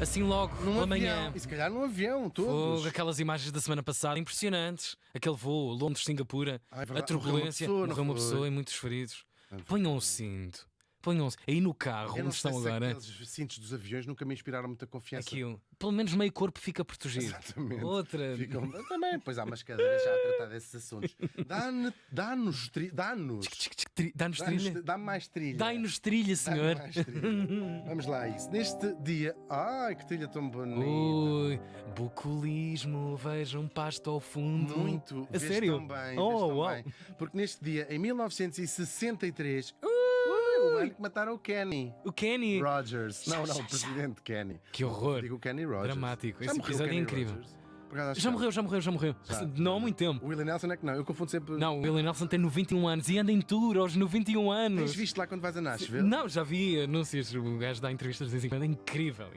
assim logo, pela manhã. E se calhar num avião, todos. Aquelas imagens da semana passada impressionantes. Aquele voo, Londres-Singapura, Ah, é a verdade. turbulência, morreu uma pessoa e muitos feridos. Ponham o cinto. Ponham-se aí no carro, Eu não onde estão sei se agora. aqueles cintos dos aviões nunca me inspiraram muita confiança. Aquilo. Pelo menos meio corpo fica protegido. Exatamente. Outra. Também, pois há umas cadeiras já a tratar desses assuntos. Dá-nos Dá-nos trilha. Dá-me mais trilha. Dai-nos trilha, senhor. Dá-me mais trilha. Vamos lá a isso. Neste dia. Ai, que trilha tão bonita. Ui, bucolismo, veja um pasto ao fundo. Muito. A sério? Tão bem, Oh, vês tão uau. bem. Porque neste dia, em 1963, o ano que mataram o Kenny O Kenny. Rogers. Não, o presidente Kenny. Que horror. Digo o Kenny Rogers. Dramático. Já Esse morreu o episódio é Kenny incrível. Rogers? Por acaso acho que Já morreu. Não há muito tempo. O Willie Nelson é que não, eu confundo sempre. Não, o Willie Nelson tem 91 anos e anda em tour aos 91 Tens anos. visto lá quando vais a Nashville? Não, já vi anúncios. O gajo dá entrevistas de vez em quando. É incrível.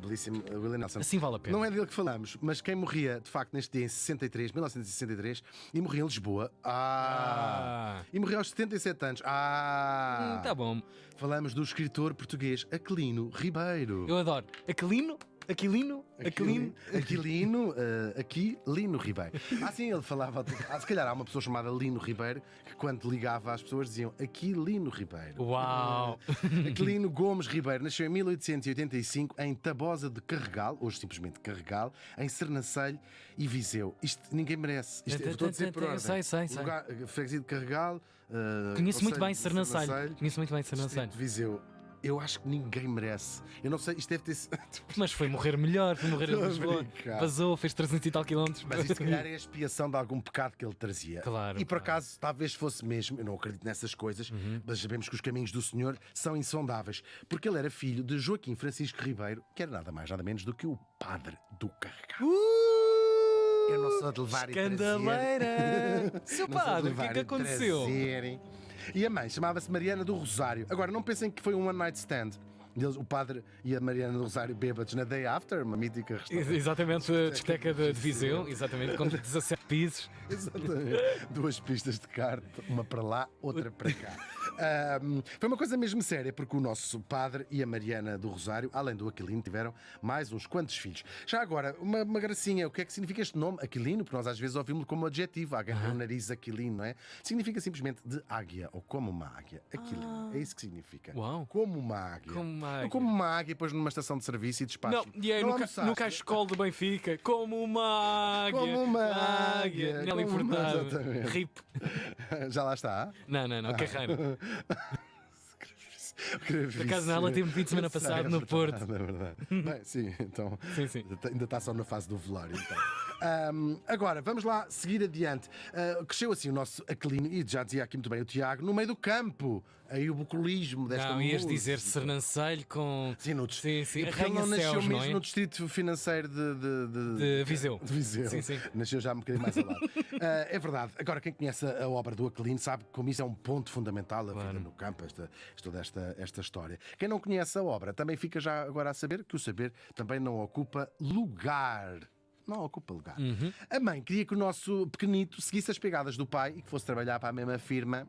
Belíssimo, Willie Nelson. Assim vale a pena. Não é dele que falamos, mas quem morria de facto neste dia em 1963, e morria em Lisboa. E morreu aos 77 anos. Tá bom. Falamos do escritor português Aquilino Ribeiro. Eu adoro. Aquilino Ribeiro. Sim, ele falava. Se calhar há uma pessoa chamada Lino Ribeiro que, quando ligava às pessoas, diziam Aquilino Ribeiro. Uau! Aquilino Gomes Ribeiro nasceu em 1885 em Tabosa de Carregal, hoje simplesmente Carregal, em Sernancelho e Viseu. Isto ninguém merece. Estou a dizer por ordem. Sei. Lugar, freguesia de Carregal. Conheço muito bem Sernancelho. Sernancelho. Conheço muito bem Sernancelho. Distrito de Viseu. Eu acho que ninguém merece. Eu não sei, isto deve ter. Mas foi morrer melhor, foi morrer em Lisboa. Vazou, fez 300 e tal quilómetros. Mas isto, se calhar, é a expiação de algum pecado que ele trazia. Claro. E por acaso, talvez fosse mesmo, eu não acredito nessas coisas, mas sabemos que os caminhos do Senhor são insondáveis. Porque ele era filho de Joaquim Francisco Ribeiro, que era nada mais, nada menos do que o padre do Carregal. Eu não sou de levar Escandaleira! Seu padre, o que é que aconteceu? E a mãe chamava-se Mariana do Rosário. Agora, não pensem que foi um one night stand. O padre e a Mariana do Rosário bêbados na Day After, uma mítica restaurante. Exatamente, a discoteca de Viseu, exatamente, com 17 pisos. Exatamente. 2 pistas de kart, uma para lá, outra para cá. Foi uma coisa mesmo séria, porque o nosso padre e a Mariana do Rosário, além do Aquilino, tiveram mais uns quantos filhos. Já agora, uma gracinha, o que é que significa este nome, Aquilino? Porque nós às vezes ouvimos-lo como adjetivo, alguém tem o nariz aquilino, não é? Significa simplesmente de águia, ou como uma águia. Aquilino, é isso que significa. Uau. Como uma águia. Como Como uma águia, depois numa estação de serviço e despacho. Não, e aí no cachecol do Benfica, como uma águia. Como uma águia. Nelly Furtado. Exatamente. RIP. Já lá está? Não, Carreira. Por acaso ela teve fim de semana passado no Porto. É verdade. Bem, sim, então. Sim. Ainda está só na fase do velório. Então. Agora, vamos lá seguir adiante. Cresceu assim o nosso Aquilino, e já dizia aqui muito bem o Tiago, no meio do campo. Aí o bucolismo desta Não, música. ias dizer Sernancelho com. Sim, Sim. Porque ele não nasceu Arranha-céus, mesmo não é? no distrito financeiro De Viseu. De Viseu. Sim. Nasceu já um bocadinho mais ao lado. É verdade. Agora, quem conhece a obra do Aquilino sabe como isso é um ponto fundamental da vida no campo, toda esta história. Quem não conhece a obra também fica já agora a saber que o saber também não ocupa lugar. Não ocupa lugar. A mãe queria que o nosso pequenito seguisse as pegadas do pai e que fosse trabalhar para a mesma firma.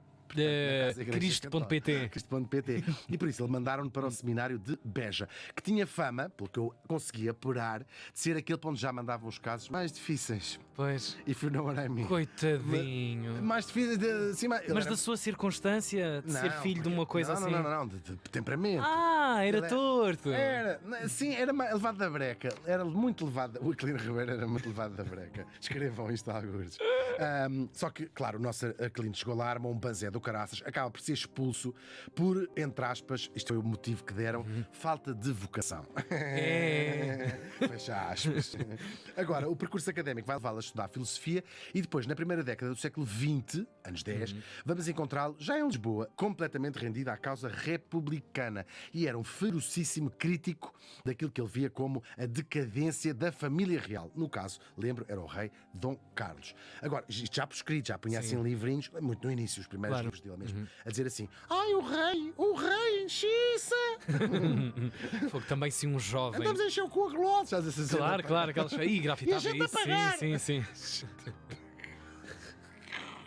Cristo.pt. Cristo.pt. E por isso ele mandaram-no para o seminário de Beja, que tinha fama, pelo que eu consegui apurar, de ser aquele para onde já mandavam os casos mais difíceis. Pois. If you know what I mean. Coitadinho. Mais difíceis de cima. Mas da sua circunstância de ser filho de uma coisa assim. Não, de temperamento. Era torto. Era levado da breca. Era muito levado. O Aquilino Ribeiro era muito levado da breca. Escrevam isto a algures. Só que, claro, o nosso Aquilino chegou lá, armou um banzé do caraças, acaba por ser expulso por, entre aspas, isto foi o motivo que deram, falta de vocação. Fecha aspas. Agora, o percurso académico vai levá-lo a estudar filosofia e depois, na primeira década do século XX, anos 10, vamos encontrá-lo já em Lisboa, completamente rendido à causa republicana. E era um ferocíssimo crítico daquilo que ele via como a decadência da família real. No caso, lembro, era o rei Dom Carlos. Agora, isto já por escrito, já punha assim livrinhos, muito no início, os primeiros livros dele mesmo, a dizer assim: ai, o rei, xiça! Foi também sim um jovem. Andamos a encher o cu a glosa. Claro, aquelas aí, grafitava e a gente isso. a pagar. Sim.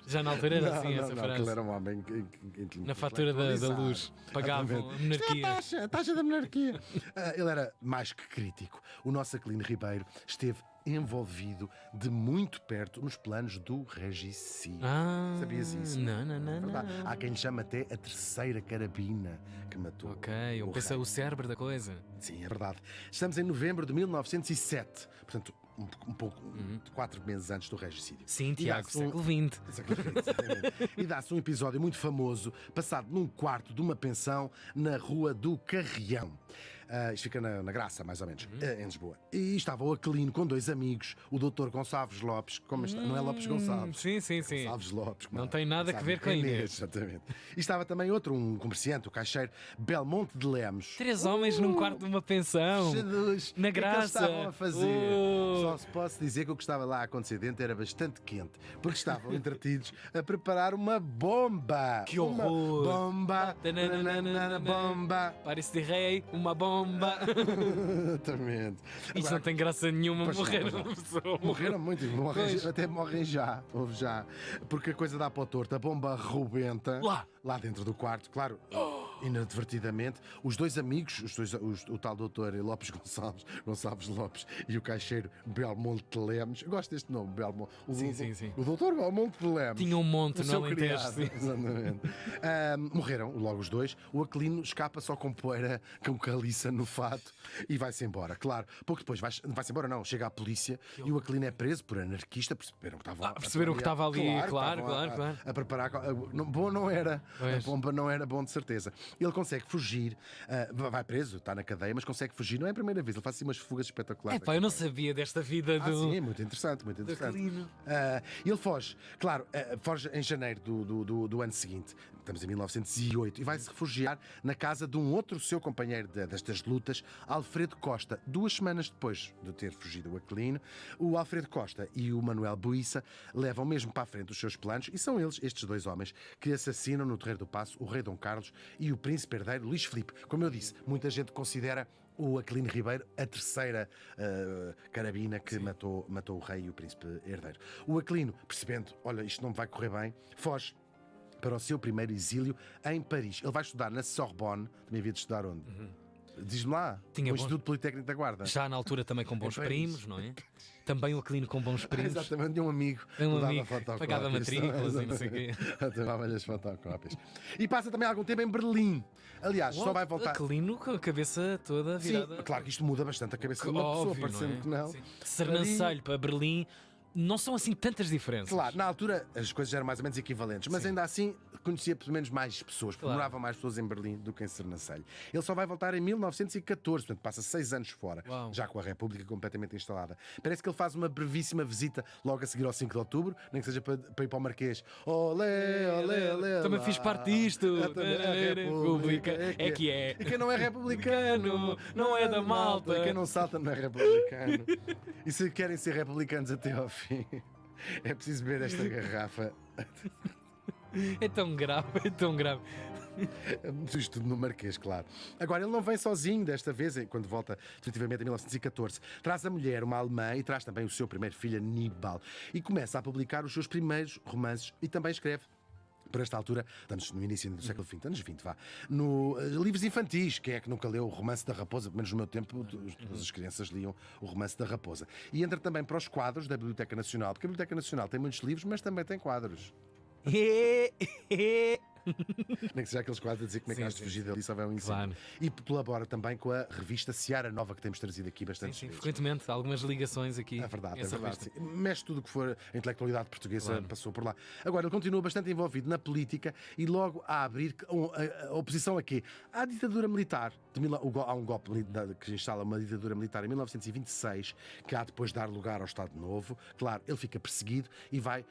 Já na altura era assim essa Ele frase. era um homem Na fatura da luz. Pagavam a monarquia. A taxa da monarquia. Ele era mais que crítico. O nosso Aquilino Ribeiro esteve envolvido de muito perto nos planos do regicídio. Sabias isso? Não. Há quem lhe chama até a terceira carabina que matou. Ok, eu penso o cérebro da coisa. Sim, é verdade. Estamos em novembro de 1907, portanto, um pouco, 4 meses antes do regicídio. Sim, Tiago, século XX. E dá-se um episódio muito famoso, passado num quarto de uma pensão na Rua do Carrião. Isto fica na Graça, mais ou menos, em Lisboa. E estava o Aquilino com 2 amigos, o Dr. Gonçalves Lopes, como está? Não é Lopes Gonçalves? Sim. Gonçalves Lopes. Não tem nada a ver com a Inês. Exatamente. E estava também outro, um comerciante, o caixeiro Belmonte de Lemos. 3 homens num quarto de uma pensão. Jesus, Na o que é que Graça. eles estavam a fazer? Só se posso dizer que o que estava lá a acontecer dentro era bastante quente, porque estavam entretidos a preparar uma bomba. Que horror. Uma bomba. Bomba. Parece de rei, uma bomba. Exatamente. Isto não tem graça nenhuma, Pois não, morrer pois não. uma pessoa. Morreram muito, até morrem já, houve já, porque a coisa dá para o torto, a bomba arrebenta lá dentro do quarto, claro, inadvertidamente. Os 2 amigos, o tal doutor Lopes Gonçalves Lopes e o caixeiro Belmonte de Lemos, eu gosto deste nome, Belmonte. Sim. O doutor Belmonte de Lemos. Tinha um monte O no seu Alentejo. criado, Sim. exatamente. Morreram logo os 2. O Aquilino escapa só com poeira, com caliça no fato e vai-se embora. Claro, pouco depois vai-se embora, não. Chega a polícia e o Aquilino é preso por anarquista. Perceberam que estava ali. Claro. A preparar. Bom não era. Pois. A bomba não era bom, de certeza. Ele consegue fugir, vai preso, está na cadeia, mas consegue fugir. Não é a primeira vez, ele faz assim umas fugas espetaculares. Eu não sabia desta vida do. Sim, muito interessante, muito interessante. Aquilino. Ele foge, claro, foge em janeiro do ano seguinte, estamos em 1908, e vai-se refugiar na casa de um outro seu companheiro destas lutas, Alfredo Costa. 2 semanas depois de ter fugido o Aquilino, o Alfredo Costa e o Manuel Buissa levam mesmo para a frente os seus planos, e são eles, estes 2 homens, que assassinam no Terreiro do Paço o rei Dom Carlos e o príncipe herdeiro Luís Filipe. Como eu disse, muita gente considera o Aquilino Ribeiro a terceira carabina que matou o rei e o príncipe herdeiro. O Aquilino, percebendo, olha, isto não me vai correr bem, foge para o seu primeiro exílio em Paris. Ele vai estudar na Sorbonne. Também havia de estudar onde? Diz-me lá. Tinha o bons- Instituto Politécnico da Guarda. Já na altura também com bons Paris. primos, não é? Também o Aquilino com bons primos. Exatamente, tinha um amigo Um que dava amigo, fotocópias. pagava matrículas e não sei o quê. Dava-lhe as fotocópias. E passa também algum tempo em Berlim. Aliás, só vai voltar. Aquilino com a cabeça toda Sim, virada. claro que isto muda bastante a cabeça de uma pessoa, Óbvio, parecendo que não. Sim. Sernancelho para Berlim não são assim tantas diferenças. Claro, na altura as coisas eram mais ou menos equivalentes, mas ainda assim conhecia pelo menos mais pessoas, porque moravam mais pessoas em Berlim do que em Sernancelho. Ele só vai voltar em 1914, portanto passa 6 anos fora, já com a República completamente instalada. Parece que ele faz uma brevíssima visita logo a seguir ao 5 de outubro, nem que seja para ir para o Marquês. Olé, olé, olé. Também fiz parte disto. A República É que é. E quem não é republicano não é da malta. E quem não salta não é republicano. E se querem ser republicanos até ao fim, é preciso beber esta garrafa. É tão grave, é tão grave. Isto tudo no Marquês, claro. Agora, ele não vem sozinho desta vez, quando volta definitivamente em 1914. Traz a mulher, uma alemã, e traz também o seu primeiro filho, Aníbal. E começa a publicar os seus primeiros romances e também escreve. Por esta altura, estamos no início do século XX, anos 20, vá, no livros infantis. Quem é que nunca leu o Romance da Raposa? Pelo menos no meu tempo, todas as crianças liam o Romance da Raposa. E entra também para os quadros da Biblioteca Nacional, porque a Biblioteca Nacional tem muitos livros, mas também tem quadros. Nem que seja aqueles quadros a dizer como é que has de fugir dali, só vai um incêndio. Claro. E colabora também com a revista Seara Nova, que temos trazido aqui bastante vezes. Frequentemente, algumas ligações aqui. É verdade, essa é verdade. revista. Sim. Mexe tudo o que for a intelectualidade portuguesa, passou por lá. Agora, ele continua bastante envolvido na política e logo a abrir a oposição a quê? À ditadura militar. Há um golpe que instala uma ditadura militar em 1926, que há depois de dar lugar ao Estado Novo. Claro, ele fica perseguido e vai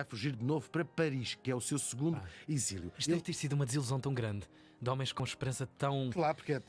fugir de novo para Paris, que é o seu segundo exílio. Isto deve ter sido uma desilusão tão grande, de homens com esperança tão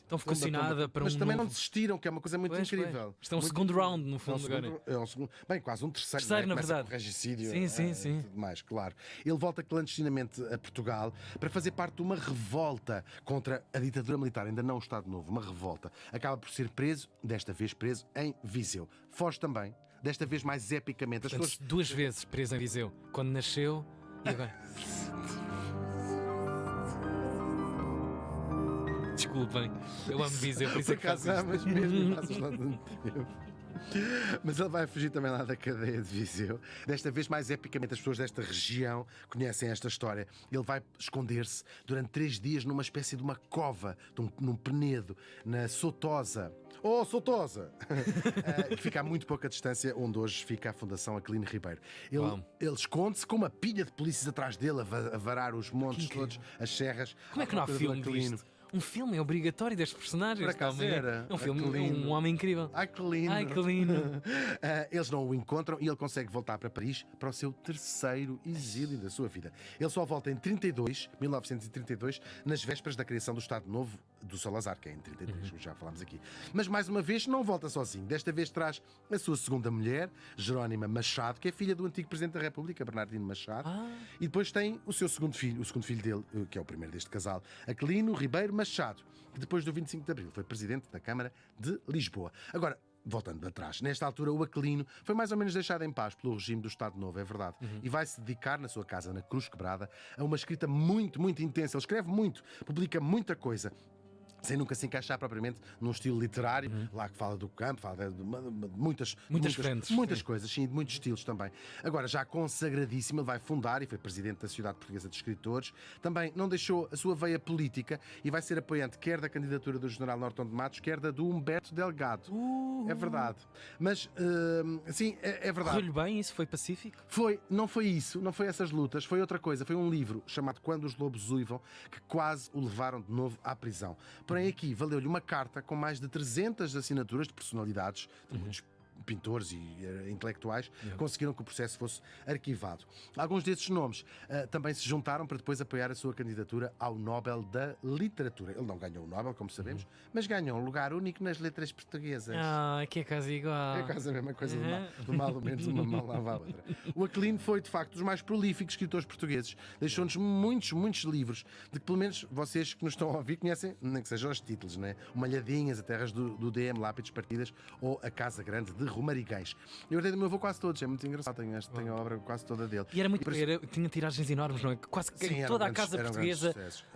vocacionada para mas um também novo... não desistiram, que é uma coisa muito incrível. Isto é um segundo round, no fundo. É um segundo, bem, quase um terceiro, Terceiro, né? na Começa verdade. com o regicídio Sim. e tudo mais, claro. Ele volta clandestinamente a Portugal para fazer parte de uma revolta contra a ditadura militar, ainda não o Estado Novo, uma revolta. Acaba por ser preso, desta vez preso em Viseu. Foge também desta vez mais epicamente. As Portanto, pessoas... 2 vezes preso em Viseu. Quando nasceu e agora. Desculpem, eu amo Viseu, por isso é que faço isto. Mas mesmo passas lá tanto tempo. Mas ele vai fugir também lá da cadeia de Viseu. Desta vez, mais epicamente, as pessoas desta região conhecem esta história. Ele vai esconder-se durante 3 dias numa espécie de uma cova, num penedo, na Sotosa. Oh, Sotosa! Que fica a muito pouca distância onde hoje fica a Fundação Aquilino Ribeiro. Ele esconde-se com uma pilha de polícias atrás dele a varar os montes todos, as serras. Como é que não há filme disto? Um filme é obrigatório destes personagens. Por acaso era. É um filme, um homem incrível. Ai, que lindo. Ai, que lindo. Eles não o encontram e ele consegue voltar para Paris para o seu 3º exílio da sua vida. Ele só volta em 1932, nas vésperas da criação do Estado Novo do Salazar, que é em 33, como já falámos aqui. Mas mais uma vez não volta sozinho. Desta vez traz a sua segunda mulher, Jerónima Machado, que é filha do antigo Presidente da República, Bernardino Machado. E depois tem o seu segundo filho, o segundo filho dele, que é o primeiro deste casal, Aquilino Ribeiro Machado, que depois do 25 de Abril foi Presidente da Câmara de Lisboa. Agora, voltando atrás, nesta altura o Aquilino foi mais ou menos deixado em paz pelo regime do Estado Novo, é verdade. E vai se dedicar na sua casa, na Cruz Quebrada, a uma escrita muito, muito intensa. Ele escreve muito, publica muita coisa, sem nunca se encaixar propriamente num estilo literário, lá que fala do campo, fala de muitas frentes, muitas coisas, sim, de muitos estilos também. Agora, já consagradíssimo, ele vai fundar e foi presidente da Sociedade Portuguesa de Escritores. Também não deixou a sua veia política e vai ser apoiante quer da candidatura do general Norton de Matos, quer da do Humberto Delgado. É verdade. Mas, sim, é verdade. Correu-lhe bem, isso foi pacífico? Não foi isso, não foi essas lutas, foi outra coisa. Foi um livro chamado Quando os Lobos Uivam, que quase o levaram de novo à prisão. Porém, aqui valeu-lhe uma carta com mais de 300 assinaturas de personalidades, de muitos pintores e intelectuais, conseguiram que o processo fosse arquivado. Alguns desses nomes também se juntaram para depois apoiar a sua candidatura ao Nobel da Literatura. Ele não ganhou o Nobel, como sabemos, mas ganhou um lugar único nas letras portuguesas. Que é quase igual. É quase a mesma coisa, do mal ou menos uma mão lava a outra. O Aquilino foi, de facto, dos mais prolíficos escritores portugueses. Deixou-nos muitos, muitos livros, de que pelo menos vocês que nos estão a ouvir conhecem, nem que sejam os títulos, né? O Malhadinhas, a Terras do DM, Lápides Partidas ou A Casa Grande de Romarigues. Eu herdei do meu avô quase todos, é muito engraçado, tenho a obra quase toda dele. E era muito, tinha tiragens enormes, não é? Quase que sim, toda a casa portuguesa.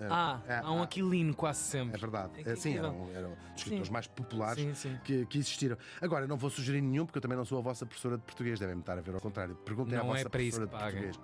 Há um Aquilino quase sempre. É verdade. Sim, eram dos escritores mais populares que existiram. Agora, eu não vou sugerir nenhum, porque eu também não sou a vossa professora de português, devem-me estar a ver ao contrário. Perguntem à vossa professora de português.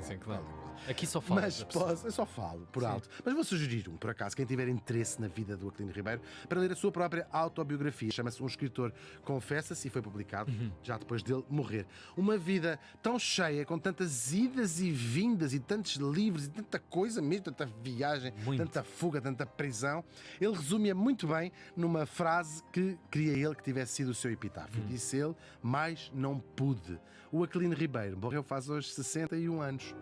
Sim, claro. Aqui só falo. Mas eu só falo, por alto. Mas vou sugerir por acaso, quem tiver interesse na vida do Aquilino Ribeiro, para ler a sua própria autobiografia. Chama-se Um Escritor Confessa-se e foi publicado já depois dele morrer. Uma vida tão cheia, com tantas idas e vindas e tantos livros e tanta coisa mesmo, tanta viagem, tanta fuga, tanta prisão. Ele resume-a muito bem numa frase que queria ele que tivesse sido o seu epitáfio. Disse ele: "Mais não pude." O Aquilino Ribeiro morreu faz hoje 61 anos.